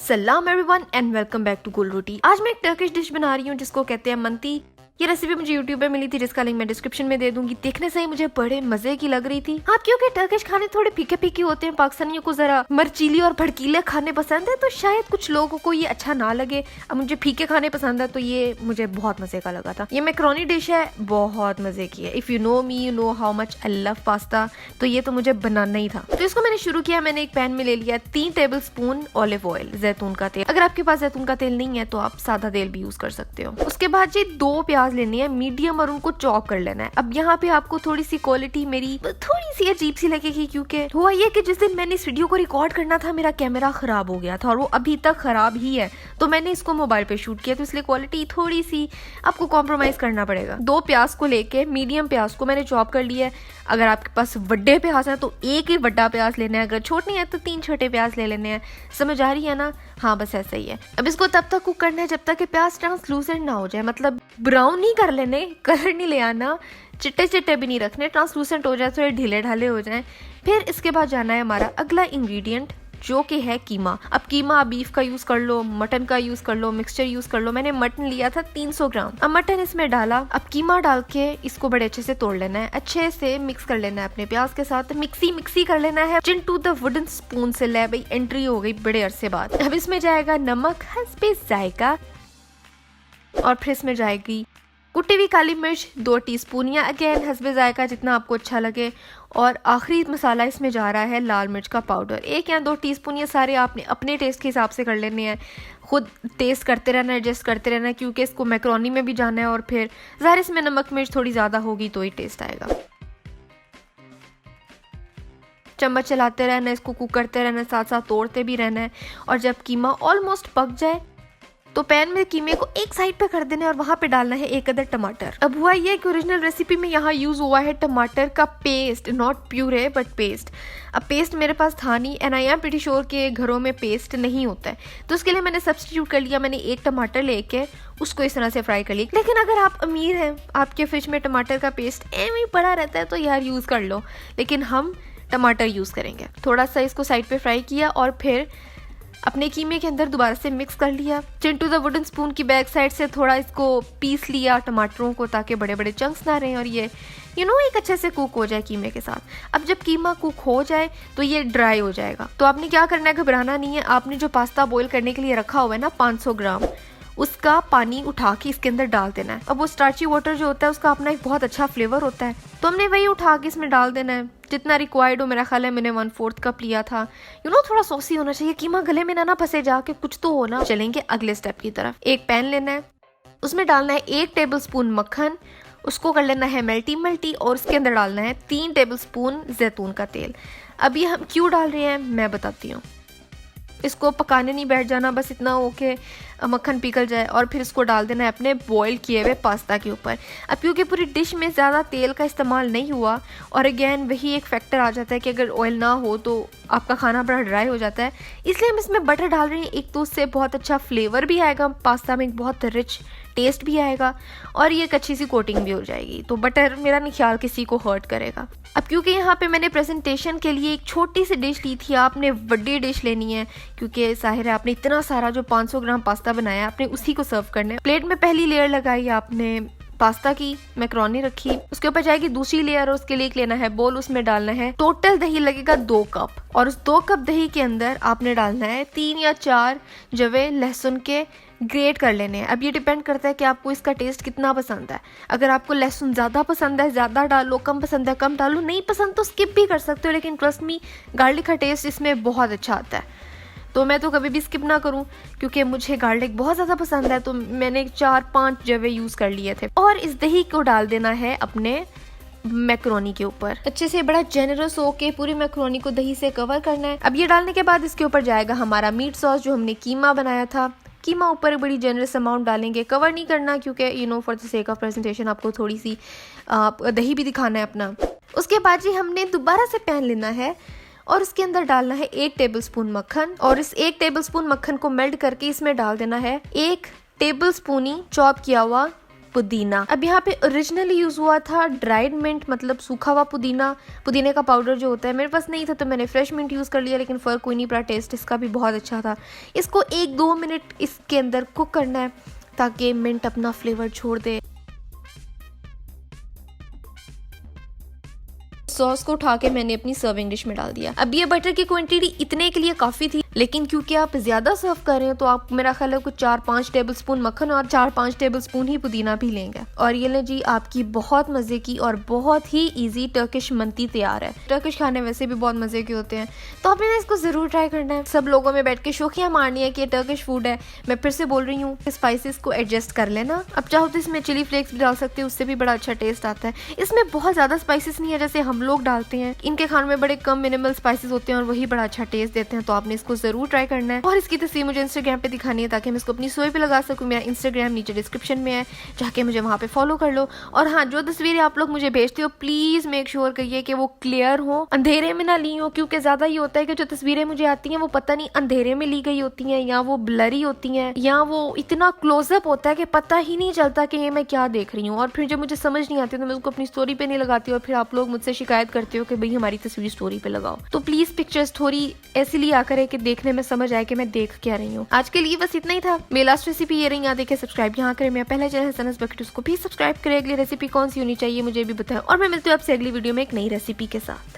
सलाम everyone and welcome back to गुल रोटी। आज मैं एक टर्किश डिश बना रही हूँ जिसको कहते हैं मंती। ये रेसिपी मुझे यूट्यूब पे मिली थी जिसका लिंक मैं डिस्क्रिप्शन में दे दूंगी। देखने से ही मुझे बड़े मजे की लग रही थी। हाँ, क्योंकि टर्किश खाने थोड़े फीके फीके होते हैं, पाकिस्तानियों को जरा मर्चीली और भड़कीले खाने पसंद है, तो शायद कुछ लोगों को ये अच्छा ना लगे। अब मुझे फीके खाने पसंद है तो ये मुझे बहुत मजे का लगा था। ये मैक्रोनी डिश है, बहुत मजे की है। If you know me, you know how much I love pasta, तो ये तो मुझे बनाना ही था। तो इसको मैंने शुरू किया। मैंने एक पैन में ले लिया 3 टेबल स्पून ऑलिव ऑयल, जैतून का तेल। अगर आपके पास जैतून का तेल नहीं है तो आप सादा तेल भी यूज कर सकते हो। उसके बाद जी 2 प्याज लेनी है मीडियम, और उनको चॉप कर लेना है। अब यहाँ पे आपको थोड़ी सी क्वालिटी मेरी थोड़ी सी अजीब सी लगेगी, क्योंकि हुआ ये कि जिस दिन मैंने इस वीडियो को रिकॉर्ड करना था मेरा कैमरा खराब हो गया था और वो अभी तक खराब ही है, तो मैंने इसको मोबाइल पे शूट किया, तो इसलिए क्वालिटी थोड़ी सी आपको कॉम्प्रोमाइज करना पड़ेगा। 2 प्याज को लेके मीडियम प्याज को मैंने चॉप कर लिया है। अगर आपके पास बड़े प्याज है तो एक ही बड़ा प्याज लेना है, अगर छोटे है तो 3 छोटे प्याज ले लेने हैं। समझ आ रही है ना? हाँ, बस ऐसा ही है। अब इसको तब तक कुक करना है जब तक कि प्याज ट्रांसलूसेंट ना हो जाए, मतलब ब्राउन नहीं कर लेने, कलर नहीं ले आना, चिट्टे चिट्टे भी नहीं रखने, ट्रांसलूसेंट हो जाए, थोड़े ढीले ढाले हो जाए। फिर इसके बाद जाना है हमारा अगला इंग्रेडिएंट, जो कि है कीमा। अब कीमा बीफ का यूज कर लो, मटन का यूज कर लो, मिक्सचर यूज कर लो। मैंने मटन लिया था 300 ग्राम। अब मटन इसमें डाला। अब कीमा डाल के इसको बड़े अच्छे से तोड़ लेना है, अच्छे से मिक्स कर लेना है अपने प्याज के साथ। मिक्सी कर लेना है। चिंटू द वुडन स्पून से ले भाई, एंट्री हो गई बड़े अरसे बाद। अब इसमें जाएगा नमक हस्बे जायका, और फिर इसमें जाएगी कुटी हुई काली मिर्च 2 टीस्पून, या अगेन हस्बे जायका जितना आपको अच्छा लगे। और आखिरी मसाला इसमें जा रहा है लाल मिर्च का पाउडर, 1 या 2 टीस्पून। ये सारे आपने अपने टेस्ट के हिसाब से कर लेने हैं, खुद टेस्ट करते रहना, एडजस्ट करते रहना, क्योंकि इसको मैक्रोनी में भी जाना है। और फिर ज़ाहिर इसमें नमक मिर्च थोड़ी ज़्यादा होगी तो ही टेस्ट आएगा। चम्मच चलाते रहना, इसको कुक करते रहना, साथ साथ तोड़ते भी रहना है। और जब कीमा ऑलमोस्ट पक जाए तो पैन में कीमे को एक साइड पे कर देना है और वहां पे डालना है 1 अदर टमाटर। अब हुआ ये कि ओरिजिनल रेसिपी में यहाँ यूज हुआ है टमाटर का paste, not puree but paste. अब पेस्ट मेरे पास था नहीं, and I am pretty sure के घरों में पेस्ट नहीं होता है, तो उसके लिए मैंने सब्स्टिट्यूट कर लिया। मैंने 1 टमाटर लेके उसको इस तरह से फ्राई कर लिया। लेकिन अगर आप अमीर हैं, आपके फ्रिज में टमाटर का पेस्ट एवं ही पड़ा रहता है, तो यार यूज कर लो, लेकिन हम टमाटर यूज करेंगे। थोड़ा सा इसको साइड पे फ्राई किया और फिर अपने कीमे के अंदर दोबारा से मिक्स कर लिया। चिंटू द वुडन स्पून की बैक साइड से थोड़ा इसको पीस लिया टमाटरों को, ताकि बड़े बड़े चंक्स ना रहें और ये एक अच्छे से कुक हो जाए कीमे के साथ। अब जब कीमा कुक हो जाए तो ये ड्राई हो जाएगा। तो आपने क्या करना है, घबराना नहीं है। आपने जो पास्ता बॉईल करने के लिए रखा हुआ है ना 500 ग्राम, उसका पानी उठा के इसके अंदर डाल देना है। अब वो स्टार्ची वाटर जो होता है उसका अपना एक बहुत अच्छा फ्लेवर होता है, तो हमने वही उठा के इसमें डाल देना है जितना रिक्वायर्ड हो। मेरा ख्याल है मैंने 1/4 कप लिया था। थोड़ा सॉसी होना चाहिए, कीमा गले में ना फंसे जाके, कुछ तो हो ना। चलेंगे अगले स्टेप की तरफ। एक पैन लेना है, उसमें डालना है 1 टेबल स्पून मक्खन, उसको कर लेना है मेल्टी, और उसके अंदर डालना है 3 टेबल स्पून जैतून का तेल। अब ये हम क्यों डाल रहे हैं मैं बताती हूँ। इसको पकाने नहीं बैठ जाना, बस इतना हो के मक्खन पिघल जाए, और फिर इसको डाल देना है अपने बॉईल किए हुए पास्ता के ऊपर। अब क्योंकि पूरी डिश में ज़्यादा तेल का इस्तेमाल नहीं हुआ, और अगेन वही एक फैक्टर आ जाता है कि अगर ऑयल ना हो तो आपका खाना बड़ा ड्राई हो जाता है, इसलिए हम इसमें बटर डाल रहे हैं। एक तो उससे बहुत अच्छा फ्लेवर भी आएगा, पास्ता में एक बहुत रिच टेस्ट भी आएगा, और ये एक अच्छी सी कोटिंग भी हो जाएगी। तो बटर मेरा नहीं ख्याल किसी को हर्ट करेगा। अब क्योंकि यहाँ पे मैंने प्रेजेंटेशन के लिए एक छोटी सी डिश ली थी, आपने बड़ी डिश लेनी है, क्योंकि जाहिर है आपने इतना सारा जो 500 ग्राम पास्ता बनाया आपने उसी को सर्व करना है। प्लेट में पहली लेयर लगाई आपने पास्ता की, मैक्रोनी रखी, उसके ऊपर जाएगी दूसरी लेयर, और उसके लिए एक लेना है बोल, उसमें डालना है टोटल दही लगेगा 2 कप, और उस 2 कप दही के अंदर आपने डालना है 3 या 4 जवे लहसुन के ग्रेट कर लेने हैं। अब ये डिपेंड करता है कि आपको इसका टेस्ट कितना पसंद है। अगर आपको लहसुन ज़्यादा पसंद है ज़्यादा डालो, कम पसंद है कम डालो, नहीं पसंद तो स्किप भी कर सकते हो, लेकिन ट्रस्ट मी गार्लिक का टेस्ट इसमें बहुत अच्छा आता है। तो मैं तो कभी भी स्किप ना करूं, क्योंकि मुझे गार्लिक बहुत ज़्यादा पसंद है, तो मैंने 4-5 जवे यूज़ कर लिए थे। और इस दही को डाल देना है अपने मैक्रोनी के ऊपर, अच्छे से बड़ा जेनरस हो के पूरी मैक्रोनी को दही से कवर करना है। अब ये डालने के बाद इसके ऊपर जाएगा हमारा मीट सॉस, जो हमने कीमा बनाया था। कीमा ऊपर एक बड़ी जनरस अमाउंट डालेंगे, कवर नहीं करना, क्योंकि for the sake of presentation आपको थोड़ी सी दही भी दिखाना है अपना। उसके बाद जी हमने दोबारा से पैन लेना है और उसके अंदर डालना है 1 टेबल स्पून मक्खन, और इस 1 टेबल स्पून मक्खन को मेल्ट करके इसमें डाल देना है 1 टेबल स्पून ही चॉप किया हुआ पुदीना। अब यहाँ पे ओरिजिनली यूज हुआ था ड्राइड मिंट, मतलब सूखा हुआ पुदीने का पाउडर जो होता है। मेरे पास नहीं था तो मैंने फ्रेश मिंट यूज कर लिया, लेकिन फर्क कोई नहीं पड़ा, टेस्ट इसका भी बहुत अच्छा था। इसको 1-2 मिनट इसके अंदर कुक करना है ताकि मिंट अपना फ्लेवर छोड़ दे। सॉस को उठा के मैंने अपनी सर्विंग डिश में डाल दिया। अब ये बटर की क्वांटिटी इतने के लिए काफी थी, लेकिन क्योंकि आप ज्यादा सर्व कर रहे हैं तो आप, मेरा ख्याल है कुछ 4-5 टेबलस्पून मक्खन और 4-5 टेबलस्पून ही पुदीना भी लेंगे। और ये ले जी, आपकी बहुत मजे की और बहुत ही इजी टर्किश मंती तैयार है। टर्किश खाने वैसे भी बहुत मजे के होते हैं, तो आपने ना इसको जरूर ट्राई करना है। सब लोगों में बैठ के शोखियां मारनी है कि ये टर्किश फूड है। मैं फिर से बोल रही हूँ, स्पाइसेस को एडजस्ट कर लेना। अब चाहो तो इसमें चिली फ्लेक्स भी डाल सकते हो, उससे भी बड़ा अच्छा टेस्ट आता है। इसमें बहुत ज्यादा स्पाइसेस नहीं है जैसे हम लोग डालते हैं। इनके खाने में बड़े कम मिनिमल स्पाइसेस होते हैं और वही बड़ा अच्छा टेस्ट देते हैं। तो आपने इसको जरूर ट्राई करना है और इसकी तस्वीर मुझे इंस्टाग्राम पे दिखानी है ताकि मैं इसको अपनी स्टोरी पे लगा सकूं। मेरा इंस्टाग्राम नीचे डिस्क्रिप्शन में है, जाके मुझे वहां पे फॉलो कर लो। और हाँ, जो तस्वीरें आप लोग मुझे भेजते हो प्लीज मेक श्योर करिए कि वो क्लियर हो, अंधेरे में ना ली हो, क्योंकि ज्यादा ये होता है कि जो तस्वीरें मुझे आती हैं वो पता नहीं अंधेरे में ली गई होती हैं, या वो ब्लरी होती हैं, या वो इतना क्लोजअप होता है कि पता ही नहीं चलता कि ये मैं क्या देख रही हूँ। और फिर जब मुझे समझ नहीं आती तो मैं उसको अपनी स्टोरी पे नहीं लगाती और फिर आप लोग मुझसे शिकायत करते हो कि भाई हमारी तस्वीर स्टोरी पे लगाओ। तो प्लीज पिक्चर्स थोड़ी ऐसी लिया करे कि देखने में समझ आए कि मैं देख क्या रही हूँ। आज के लिए बस इतना ही था। मेरी लास्ट रेसिपी ये रही, यहाँ देखे सब्सक्राइब यहाँ करें। मेरा पहला चैनल है सनस बकेट, उसको भी सब्सक्राइब करें। अगली रेसिपी कौन सी होनी चाहिए मुझे भी बताएं, और मैं मिलती हूँ आपसे अगली वीडियो में एक नई रेसिपी के साथ।